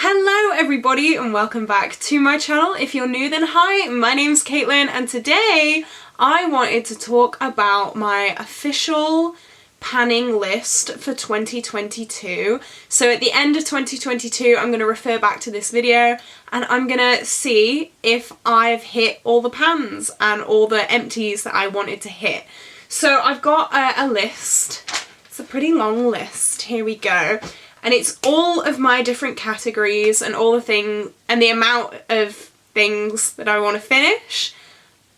Hello everybody and welcome back to my channel. If you're new then hi, my name's Caitlin and today I wanted to talk about my official panning list for 2022. So at the end of 2022 I'm going to refer back to this video and I'm going to see if I've hit all the pans and all the empties that I wanted to hit. So I've got a list. It's a pretty long list. Here we go. And it's all of my different categories and all the things and the amount of things that I want to finish.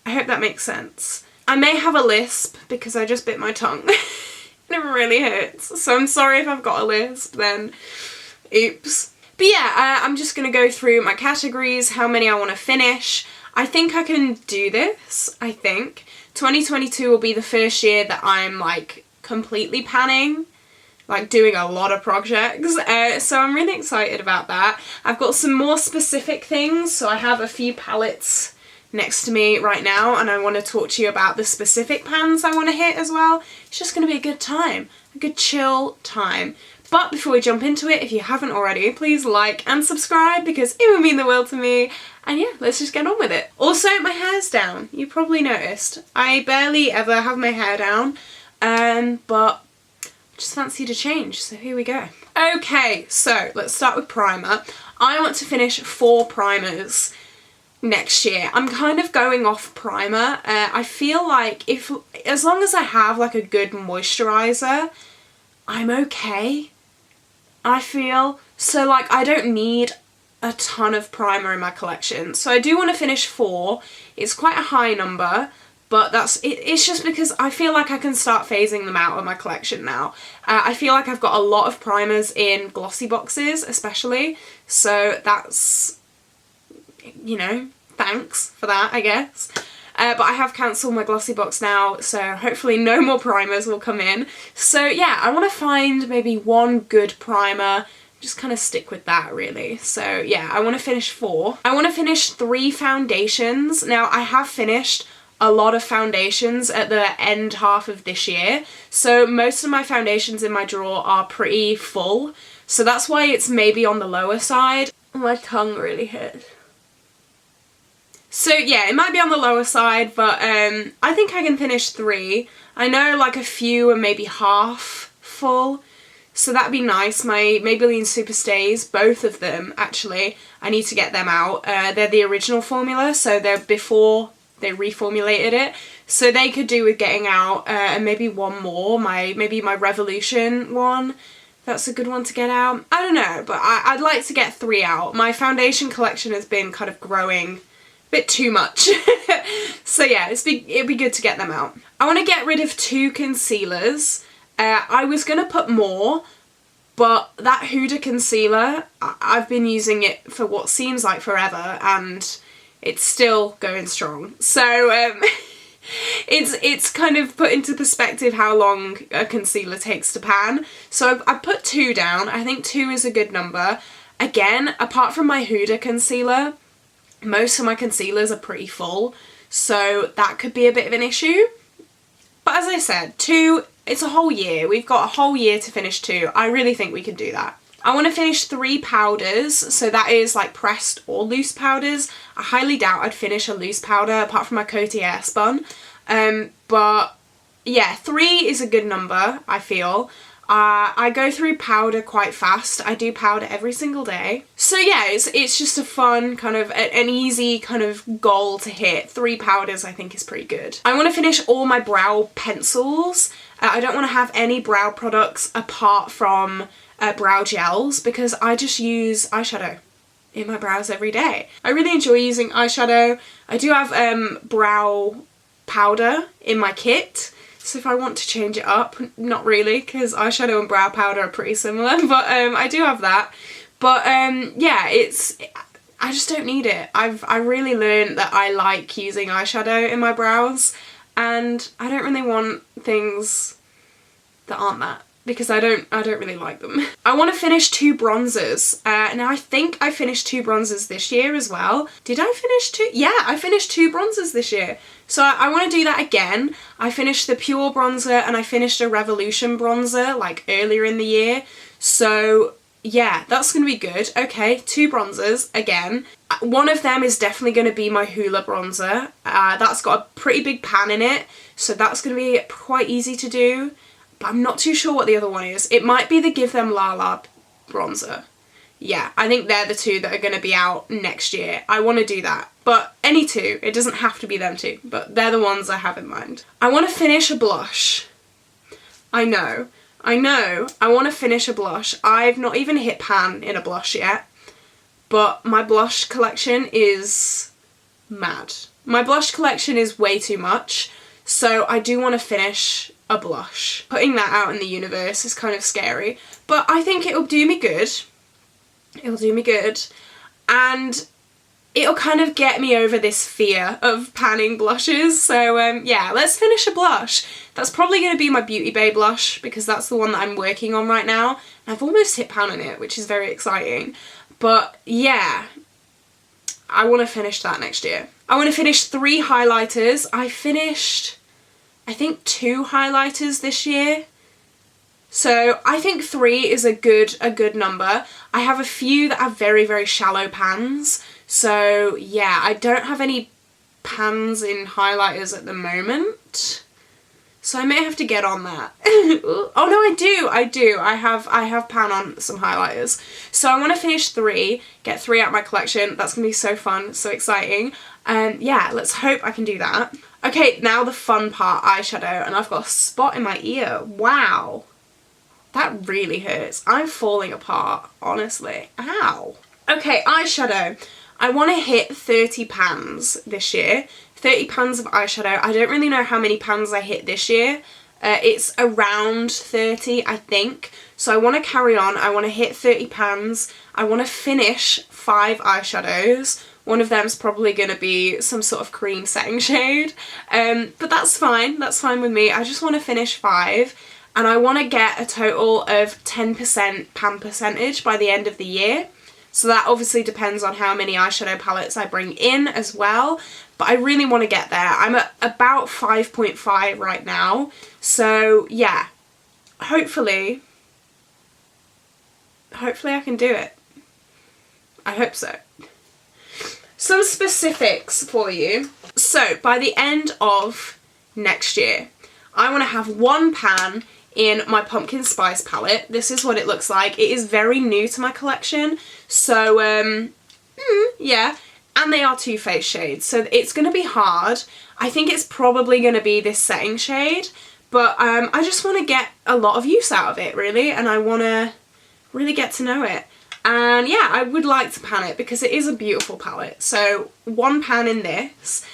I hope that makes sense. I may have a lisp because I just bit my tongue. It really hurts. So I'm sorry if I've got a lisp then. Oops. But yeah, I'm just going to go through my categories, how many I want to finish. I think I can do this, I think. 2022 will be the first year that I'm like completely panning. Like doing a lot of projects, so I'm really excited about that. I've got some more specific things, so I have a few palettes next to me right now and I want to talk to you about the specific pans I want to hit as well. It's just going to be a good time, a good chill time. But before we jump into it, if you haven't already, please like and subscribe because it would mean the world to me. And yeah, let's just get on with it. Also, my hair's down. You probably noticed. I barely ever have my hair down, but just fancied a change, so here we go. Okay, so let's start with primer. I want to finish 4 primers next year. I'm kind of going off primer. I feel like as long as I have like a good moisturizer, I'm okay. I feel. So like I don't need a ton of primer in my collection. So I do want to finish 4. It's quite a high number. But it's just because I feel like I can start phasing them out of my collection now. I feel like I've got a lot of primers in glossy boxes especially, so that's, you know, thanks for that I guess. But I have cancelled my glossy box now, so hopefully no more primers will come in. So yeah, I want to find maybe one good primer, just kind of stick with that really. So yeah, I want to finish 4. I want to finish 3 foundations. Now I have finished a lot of foundations at the end half of this year, so most of my foundations in my drawer are pretty full, so that's why it's maybe on the lower side. My tongue really hurt. So yeah, it might be on the lower side, but I think I can finish 3. I know like a few are maybe half full, so that'd be nice. My Maybelline Super Stays, both of them actually, I need to get them out. They're the original formula, so they're before they reformulated it, so they could do with getting out, and maybe one more, maybe my Revolution one, that's a good one to get out. I don't know, but I'd like to get 3 out. My foundation collection has been kind of growing a bit too much. So yeah, it'd be good to get them out. I want to get rid of 2 concealers. I was going to put more, but that Huda concealer, I've been using it for what seems like forever and it's still going strong. So it's kind of put into perspective how long a concealer takes to pan. So I've put 2 down. I think 2 is a good number. Again, apart from my Huda concealer, most of my concealers are pretty full, so that could be a bit of an issue. But as I said, 2, it's a whole year. We've got a whole year to finish 2. I really think we can do that. I want to finish 3 powders, so that is like pressed or loose powders. I highly doubt I'd finish a loose powder apart from my Coty Airspun. But yeah, 3 is a good number, I feel. I go through powder quite fast. I do powder every single day. So yeah, it's just a fun kind of, an easy kind of goal to hit. 3 powders I think is pretty good. I want to finish all my brow pencils. I don't want to have any brow products apart from brow gels because I just use eyeshadow in my brows every day. I really enjoy using eyeshadow. I do have brow powder in my kit, so if I want to change it up, not really because eyeshadow and brow powder are pretty similar, but I do have that. But yeah, I just don't need it. I really learned that I like using eyeshadow in my brows and I don't really want things that aren't that, because I don't really like them. I want to finish 2 bronzers. Now I think I finished 2 bronzers this year as well. Did I finish 2? Yeah, I finished 2 bronzers this year. So I want to do that again. I finished the Pure bronzer and I finished a Revolution bronzer like earlier in the year. So yeah, that's going to be good. Okay, 2 bronzers again. One of them is definitely going to be my Hoola bronzer. That's got a pretty big pan in it, so that's going to be quite easy to do. But I'm not too sure what the other one is. It might be the Give Them Lala bronzer. Yeah, I think they're the 2 that are going to be out next year. I want to do that. But any 2, it doesn't have to be them 2, but they're the ones I have in mind. I want to finish a blush. I know, I want to finish a blush. I've not even hit pan in a blush yet, but my blush collection is mad. My blush collection is way too much, so I do want to finish a blush. Putting that out in the universe is kind of scary, but I think it'll do me good. It'll do me good, and it'll kind of get me over this fear of panning blushes. So yeah, let's finish a blush. That's probably going to be my Beauty Bay blush because that's the one that I'm working on right now. I've almost hit pan on it, which is very exciting. But yeah, I want to finish that next year. I want to finish 3 highlighters. I finished, I think, 2 highlighters this year. So I think 3 is a good number. I have a few that have very, very shallow pans. So yeah, I don't have any pans in highlighters at the moment. So I may have to get on that. Oh no, I do. I have pan on some highlighters. So I want to finish 3, get 3 out of my collection. That's going to be so fun, so exciting. And yeah, let's hope I can do that. Okay, now the fun part, eyeshadow. And I've got a spot in my ear. Wow. That really hurts. I'm falling apart, honestly. Ow. Okay, eyeshadow. I want to hit 30 pans this year. 30 pans of eyeshadow. I don't really know how many pans I hit this year. It's around 30, I think. So I want to carry on. I want to hit 30 pans. I want to finish 5 eyeshadows. One of them's probably going to be some sort of cream setting shade. But that's fine. That's fine with me. I just want to finish 5. And I want to get a total of 10% pan percentage by the end of the year. So that obviously depends on how many eyeshadow palettes I bring in as well. But I really want to get there. I'm at about 5.5 right now. So yeah, hopefully I can do it. I hope so. Some specifics for you. So by the end of next year, I want to have 1 pan in my pumpkin spice palette. This is what it looks like. It is very new to my collection, so yeah, and they are Too Faced shades, so it's going to be hard. I think it's probably going to be this setting shade, but I just want to get a lot of use out of it, really, and I want to really get to know it. And yeah, I would like to pan it because it is a beautiful palette. So 1 pan in this.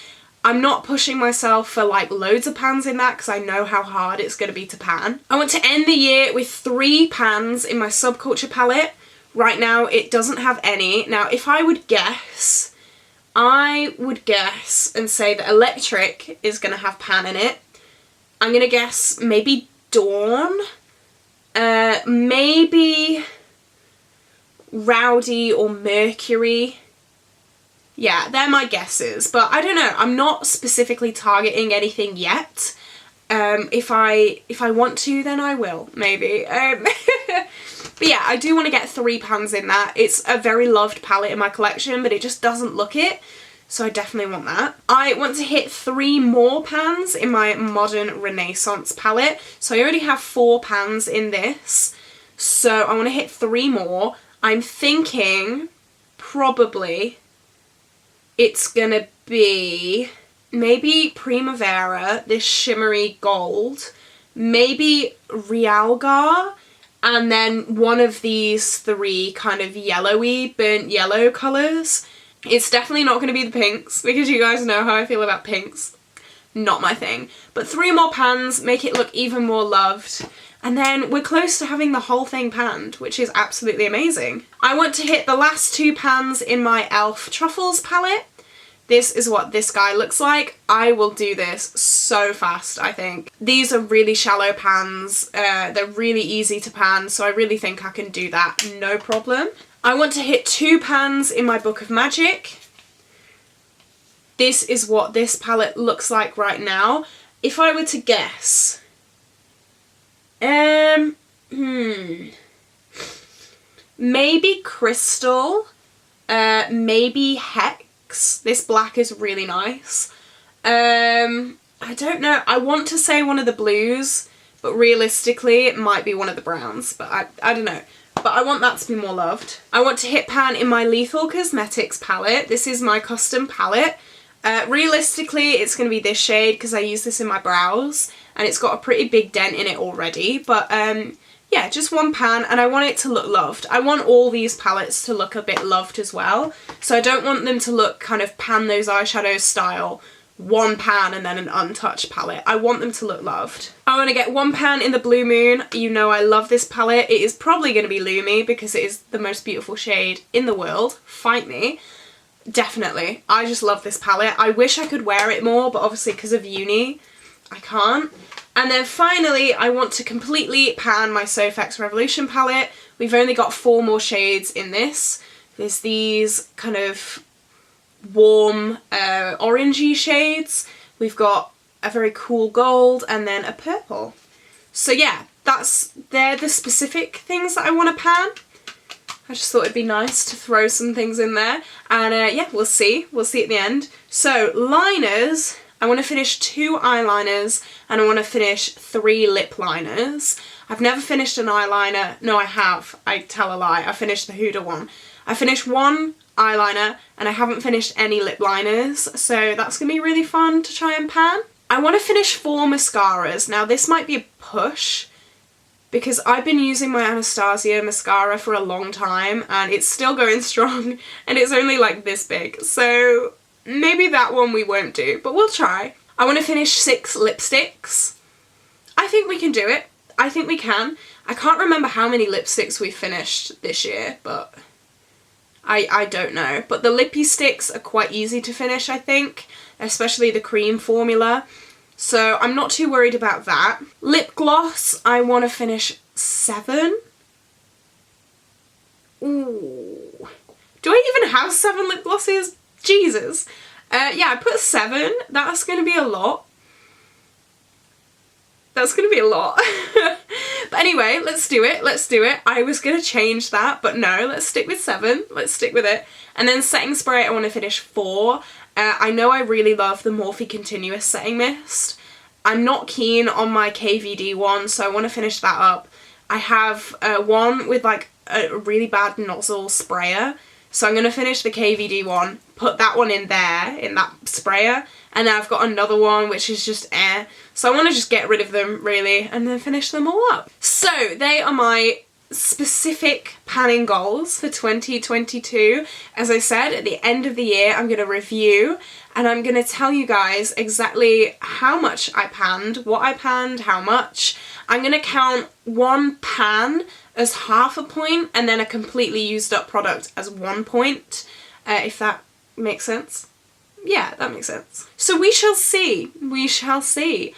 I'm not pushing myself for like loads of pans in that because I know how hard it's going to be to pan. I want to end the year with 3 pans in my Subculture palette. Right now it doesn't have any. Now if I would guess, and say that Electric is going to have pan in it. I'm going to guess maybe Dawn, maybe Rowdy or Mercury. Yeah, they're my guesses, but I don't know. I'm not specifically targeting anything yet. If I want to, then I will, maybe. But yeah, I do want to get 3 pans in that. It's a very loved palette in my collection, but it just doesn't look it. So I definitely want that. I want to hit 3 more pans in my Modern Renaissance palette. So I already have 4 pans in this. So I want to hit 3 more. I'm thinking probably it's gonna be maybe Primavera, this shimmery gold, maybe Realgar, and then one of these 3 kind of yellowy, burnt yellow colours. It's definitely not going to be the pinks, because you guys know how I feel about pinks. Not my thing. But 3 more pans, make it look even more loved. And then we're close to having the whole thing panned, which is absolutely amazing. I want to hit the last 2 pans in my e.l.f. Truffles palette. This is what this guy looks like. I will do this so fast, I think. These are really shallow pans. They're really easy to pan, so I really think I can do that, no problem. I want to hit 2 pans in my Book of Magic. This is what this palette looks like right now. If I were to guess, maybe Crystal, maybe Hex. This black is really nice. I don't know. I want to say one of the blues, but realistically it might be one of the browns, but I don't know. But I want that to be more loved. I want to hit pan in my Lethal Cosmetics palette. This is my custom palette. Realistically, it's going to be this shade because I use this in my brows and it's got a pretty big dent in it already. But yeah, just one pan, and I want it to look loved. I want all these palettes to look a bit loved as well. So I don't want them to look kind of pan those eyeshadows style, one pan and then an untouched palette. I want them to look loved. I want to get one pan in the Blue Moon. You know I love this palette. It is probably going to be Lumi because it is the most beautiful shade in the world. Fight me. Definitely. I just love this palette. I wish I could wear it more, but obviously because of uni, I can't. And then finally, I want to completely pan my Sofx Revolution palette. We've only got 4 more shades in this. There's these kind of warm orangey shades. We've got a very cool gold and then a purple. So yeah, they're the specific things that I want to pan. I just thought it'd be nice to throw some things in there, and yeah, we'll see at the end. So liners, I want to finish 2 eyeliners and I want to finish 3 lip liners. I've never finished an eyeliner. No, I have. I tell a lie. I finished the Huda one. I finished 1 eyeliner and I haven't finished any lip liners, so that's gonna be really fun to try and pan. I want to finish 4 mascaras. Now this might be a push because I've been using my Anastasia mascara for a long time and it's still going strong and it's only like this big, so maybe that one we won't do, but we'll try. I want to finish 6 lipsticks. I think we can do it. I think we can. I can't remember how many lipsticks we finished this year, but I don't know. But the lippy sticks are quite easy to finish, I think, especially the cream formula. So I'm not too worried about that. Lip gloss, I want to finish 7. Ooh. Do I even have 7 lip glosses? Jesus. Yeah, I put 7. That's going to be a lot. That's going to be a lot. But anyway, let's do it. Let's do it. I was going to change that, but no, let's stick with 7. Let's stick with it. And then setting spray, I want to finish 4. I know I really love the Morphe Continuous Setting Mist. I'm not keen on my KVD one, so I want to finish that up. I have one with like a really bad nozzle sprayer, so I'm going to finish the KVD one, put that one in there, in that sprayer, and then I've got another one which is just air. So I want to just get rid of them really and then finish them all up. So they are my specific panning goals for 2022. As I said, at the end of the year I'm going to review and I'm going to tell you guys exactly how much I panned, what I panned, how much. I'm going to count one pan as half a point and then a completely used up product as 1 point, if that makes sense. Yeah, that makes sense. So we shall see. We shall see.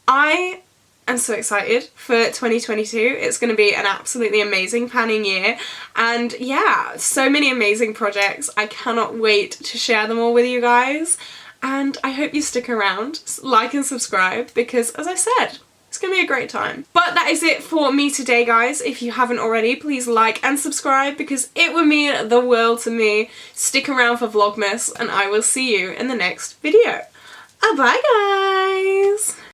I am so excited for 2022. It's going to be an absolutely amazing panning year. And yeah, so many amazing projects. I cannot wait to share them all with you guys. And I hope you stick around, like and subscribe, because as I said, it's going to be a great time. But that is it for me today, guys. If you haven't already, please like and subscribe because it would mean the world to me. Stick around for Vlogmas and I will see you in the next video. Bye guys!